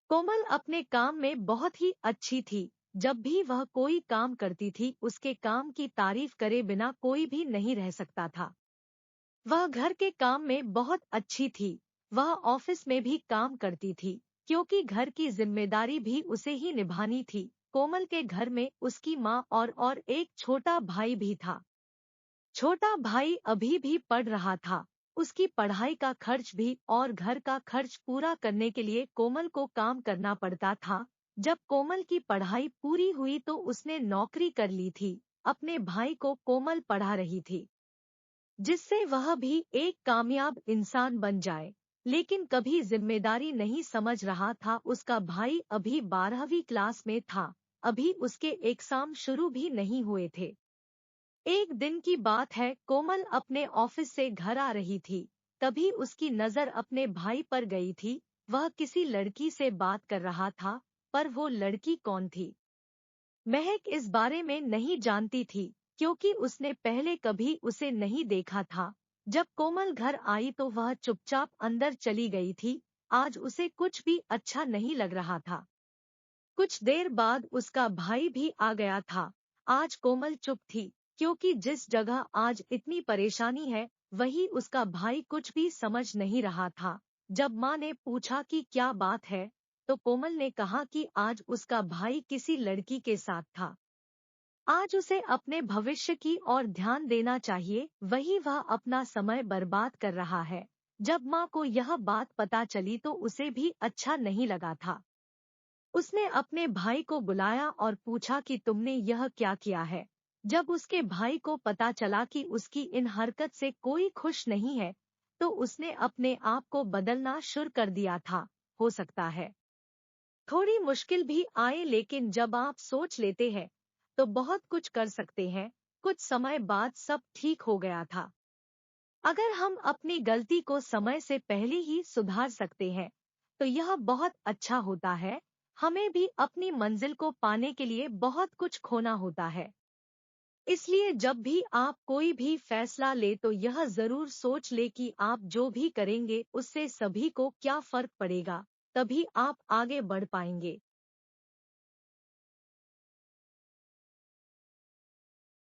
कोमल अपने काम में बहुत ही अच्छी थी। जब भी वह कोई काम करती थी उसके काम की तारीफ करे बिना कोई भी नहीं रह सकता था। वह घर के काम में बहुत अच्छी थी। वह ऑफिस में भी काम करती थी क्योंकि घर की जिम्मेदारी भी उसे ही निभानी थी। कोमल के घर में उसकी माँ और एक छोटा भाई भी था। छोटा भाई अभी भी पढ़ रहा था। उसकी पढ़ाई का खर्च भी और घर का खर्च पूरा करने के लिए कोमल को काम करना पड़ता था। जब कोमल की पढ़ाई पूरी हुई तो उसने नौकरी कर ली थी। अपने भाई को कोमल पढ़ा रही थी जिससे वह भी एक कामयाब इंसान बन जाए। लेकिन कभी जिम्मेदारी नहीं समझ रहा था। उसका भाई अभी 12वीं क्लास में था। अभी उसके एग्जाम शुरू भी नहीं हुए थे। एक दिन की बात है, कोमल अपने ऑफिस से घर आ रही थी। तभी उसकी नजर अपने भाई पर गई थी। वह किसी लड़की से बात कर रहा था, पर वो लड़की कौन थी महक इस बारे में नहीं जानती थी क्योंकि उसने पहले कभी उसे नहीं देखा था। जब कोमल घर आई तो वह चुपचाप अंदर चली गई थी। आज उसे कुछ भी अच्छा नहीं लग रहा था। कुछ देर बाद उसका भाई भी आ गया था। आज कोमल चुप थी क्योंकि जिस जगह आज इतनी परेशानी है वही उसका भाई कुछ भी समझ नहीं रहा था। जब माँ ने पूछा कि क्या बात है तो कोमल ने कहा कि आज उसका भाई किसी लड़की के साथ था। आज उसे अपने भविष्य की ओर ध्यान देना चाहिए, वही वह अपना समय बर्बाद कर रहा है। जब माँ को यह बात पता चली तो उसे भी अच्छा नहीं लगा था। उसने अपने भाई को बुलाया और पूछा कि तुमने यह क्या किया है। जब उसके भाई को पता चला कि उसकी इन हरकत से कोई खुश नहीं है तो उसने अपने आप को बदलना शुरू कर दिया था। हो सकता है थोड़ी मुश्किल भी आए, लेकिन जब आप सोच लेते हैं तो बहुत कुछ कर सकते हैं। कुछ समय बाद सब ठीक हो गया था। अगर हम अपनी गलती को समय से पहले ही सुधार सकते हैं तो यह बहुत अच्छा होता है। हमें भी अपनी मंजिल को पाने के लिए बहुत कुछ खोना होता है। इसलिए जब भी आप कोई भी फैसला ले तो यह जरूर सोच ले कि आप जो भी करेंगे उससे सभी को क्या फर्क पड़ेगा, तभी आप आगे बढ़ पाएंगे।